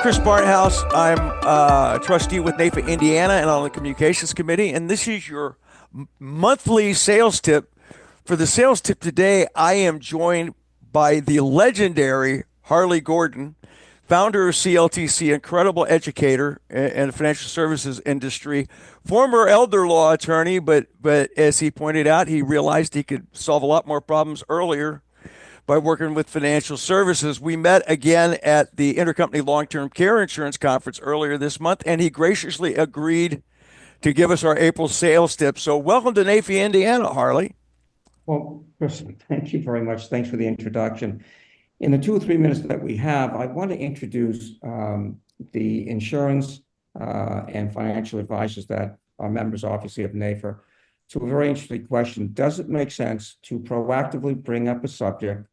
Chris Barnhouse. I'm a trustee with NAIFA-Indiana and on the communications committee. And this is your monthly sales tip. For the sales tip today, I am joined by the legendary Harley Gordon, founder of CLTC, incredible educator in the financial services industry, former elder law attorney, but as he pointed out, he realized he could solve a lot more problems earlier by working with financial services. We met again at the Intercompany Long-Term Care Insurance Conference earlier this month, and he graciously agreed to give us our April sales tip. So welcome to NAIFA-Indiana, Harley. Well, Chris, thank you very much. Thanks for the introduction. In the 2 or 3 minutes that we have, I want to introduce the insurance and financial advisors that are members, obviously, of NAIFA to a very interesting question. Does it make sense to proactively bring up a subject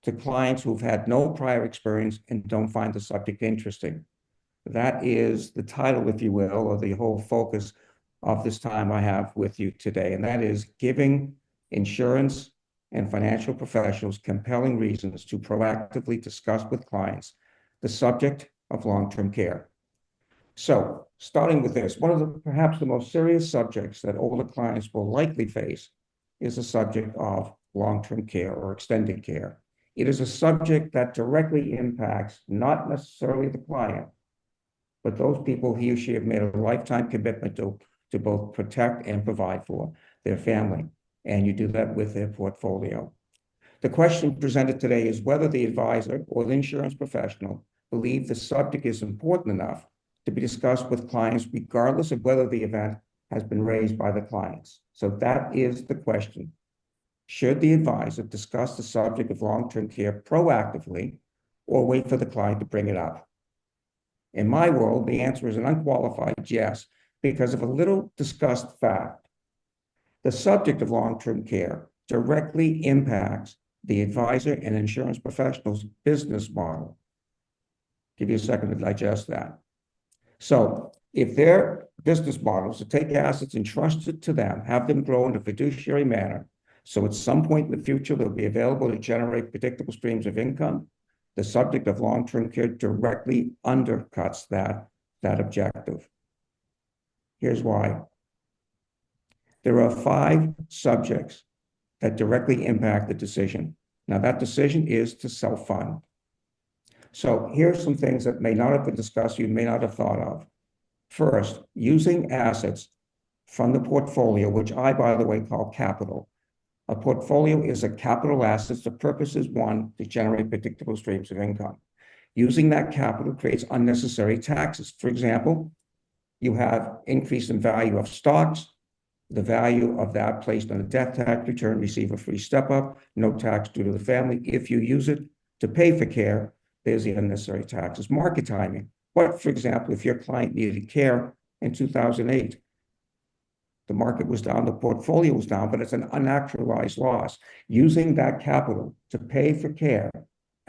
to clients who've had no prior experience and don't find the subject interesting? That is the title, if you will, or the whole focus of this time I have with you today. And that is giving insurance and financial professionals compelling reasons to proactively discuss with clients the subject of long-term care. So starting with this, one of the perhaps the most serious subjects that older clients will likely face is the subject of long-term care or extended care. It is a subject that directly impacts not necessarily the client, but those people he or she have made a lifetime commitment to both protect and provide for their family. And you do that with their portfolio. The question presented today is whether the advisor or the insurance professional believe the subject is important enough to be discussed with clients, regardless of whether the event has been raised by the clients. So that is the question. Should the advisor discuss the subject of long-term care proactively or wait for the client to bring it up? In my world, the answer is an unqualified yes, because of a little discussed fact. The subject of long-term care directly impacts the advisor and insurance professional's business model. Give you a second to digest that. So if their business model is to take assets entrusted to them, have them grow in a fiduciary manner, so at some point in the future, they'll be available to generate predictable streams of income, the subject of long-term care directly undercuts that objective. Here's why. There are 5 subjects that directly impact the decision. Now, that decision is to self-fund. So here's some things that may not have been discussed, you may not have thought of. First, using assets from the portfolio, which I, by the way, call capital. A portfolio is a capital asset. The purpose is one, to generate predictable streams of income. Using that capital creates unnecessary taxes. For example, you have increase in value of stocks, the value of that placed on a death tax return, receive a free step up, no tax due to the family. If you use it to pay for care, there's the unnecessary taxes. Market timing. What, for example, if your client needed care in 2008? The market was down, the portfolio was down, but it's an unactualized loss. Using that capital to pay for care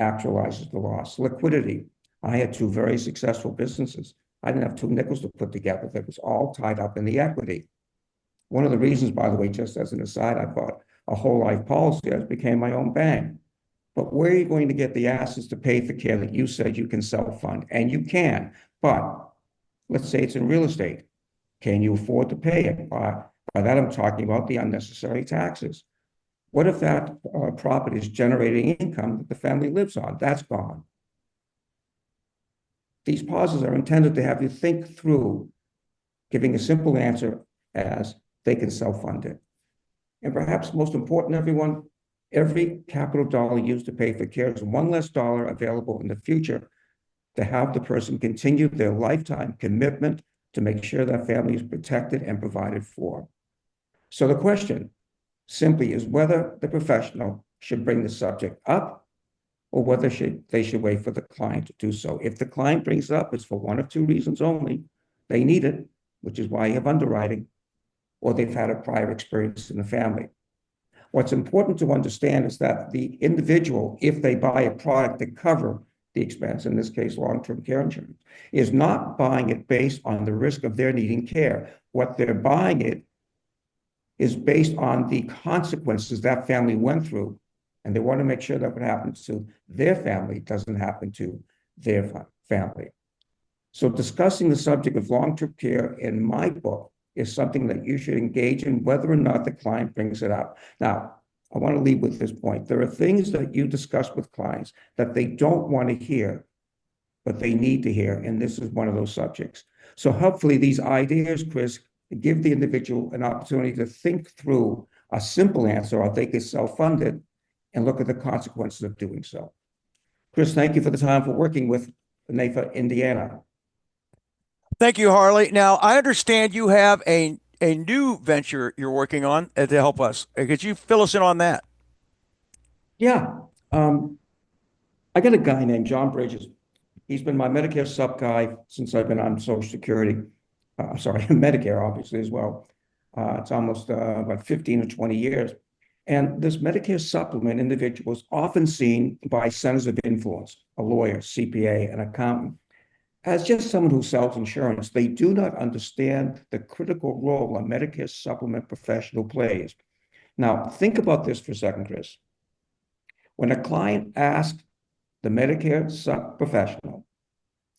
actualizes the loss. Liquidity. I had 2 very successful businesses. I didn't have 2 nickels to put together. That was all tied up in the equity. One of the reasons, by the way, just as an aside, I bought a whole life policy. I became my own bank. But where are you going to get the assets to pay for care that you said you can self-fund? And you can, but let's say it's in real estate. Can you afford to pay it? By that, I'm talking about the unnecessary taxes. What if that property is generating income that the family lives on? That's gone. These pauses are intended to have you think through giving a simple answer as they can self-fund it. And perhaps most important, everyone, every capital dollar used to pay for care is $1 less available in the future to have the person continue their lifetime commitment to make sure that family is protected and provided for. So the question simply is whether the professional should bring the subject up or whether they should wait for the client to do so. If the client brings it up, it's for 1 of 2 reasons only. They need it, which is why you have underwriting, or they've had a prior experience in the family. What's important to understand is that the individual, if they buy a product to cover the expense, in this case, long-term care insurance, is not buying it based on the risk of their needing care. What they're buying it is based on the consequences that family went through, and they want to make sure that what happens to their family doesn't happen to their family. So discussing the subject of long-term care in my book is something that you should engage in whether or not the client brings it up. Now, I want to leave with this point. There are things that you discuss with clients that they don't want to hear, but they need to hear, and this is one of those subjects. So hopefully these ideas, Chris, give the individual an opportunity to think through a simple answer, or they could self-fund it and look at the consequences of doing so. Chris, thank you for the time for working with NAIFA-Indiana. Thank you, Harley. Now, I understand you have a new venture you're working on to help us. Could you fill us in on that? Yeah, I got a guy named John Bridges. He's been my Medicare sup guy since I've been on Social Security. I'm sorry, Medicare, obviously, as well. It's almost about 15 or 20 years. And this Medicare supplement individual is often seen by centers of influence, a lawyer, CPA, an accountant, as just someone who sells insurance. They do not understand the critical role a Medicare supplement professional plays. Now, think about this for a second, Chris. When a client asks the Medicare sup professional,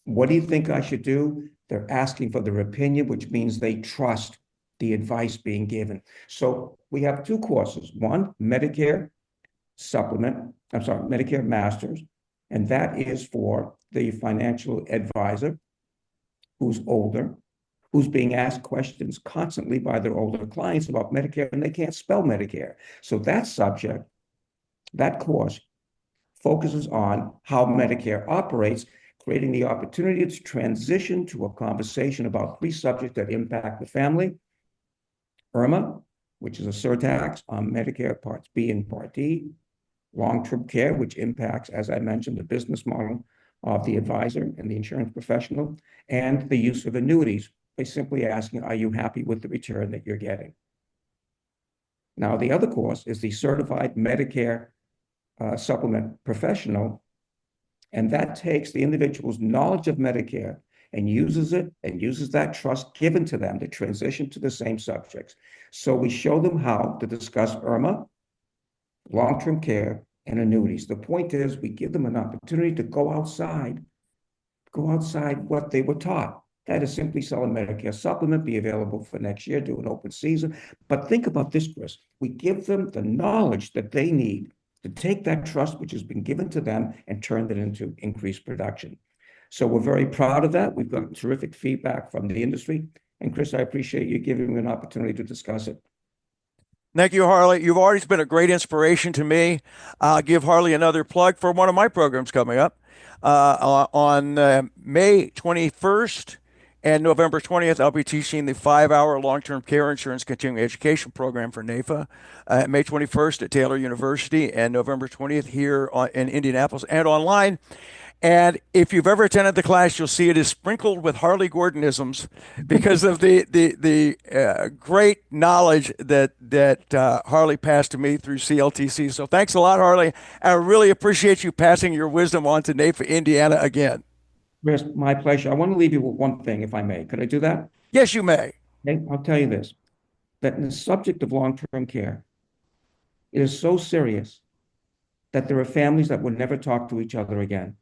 what do you think I should do? They're asking for their opinion, which means they trust the advice being given. So we have two courses. One, Medicare Medicare Masters, and that is for the financial advisor who's older, who's being asked questions constantly by their older clients about Medicare, and they can't spell Medicare. So that subject, that course, focuses on how Medicare operates, creating the opportunity to transition to a conversation about three subjects that impact the family: IRMA, which is a surtax on Medicare Parts B and Part D; long-term care, which impacts, as I mentioned, the business model of the advisor and the insurance professional; and the use of annuities by simply asking, are you happy with the return that you're getting? Now, the other course is the Certified Medicare Supplement Professional, and that takes the individual's knowledge of Medicare and uses it and uses that trust given to them to transition to the same subjects. So we show them how to discuss IRMA, long-term care, and annuities. The point is, we give them an opportunity to go outside what they were taught. That is simply sell a Medicare supplement, be available for next year, do an open season. But think about this, Chris. We give them the knowledge that they need to take that trust which has been given to them and turn it into increased production. So we're very proud of that. We've got terrific feedback from the industry. And Chris, I appreciate you giving me an opportunity to discuss it. Thank you, Harley. You've always been a great inspiration to me. I'll give Harley another plug for one of my programs coming up on May 21st and November 20th. I'll be teaching the 5-hour long-term care insurance continuing education program for NAIFA. May 21st at Taylor University and November 20th here in Indianapolis and online. And if you've ever attended the class, you'll see it is sprinkled with Harley Gordonisms because of the great knowledge that Harley passed to me through CLTC. So thanks a lot, Harley. I really appreciate you passing your wisdom on to NAIFA-Indiana again. Chris, my pleasure. I want to leave you with one thing, if I may. Could I do that? Yes, you may. Okay, I'll tell you this, that in the subject of long-term care, it is so serious that there are families that would never talk to each other again.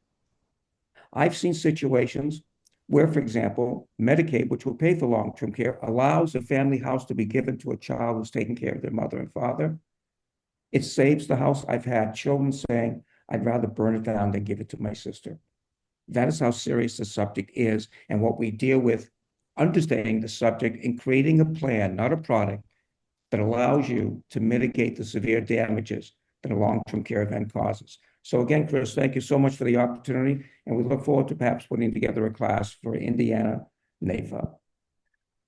I've seen situations where, for example, Medicaid, which will pay for long-term care, allows a family house to be given to a child who's taking care of their mother and father. It saves the house. I've had children saying, I'd rather burn it down than give it to my sister. That is how serious the subject is, and what we deal with, understanding the subject and creating a plan, not a product, that allows you to mitigate the severe damages that a long-term care event causes. So again, Chris, thank you so much for the opportunity, and we look forward to perhaps putting together a class for Indiana NAIFA.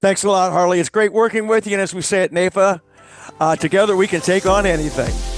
Thanks a lot, Harley. It's great working with you. And as we say at NAIFA, together we can take on anything.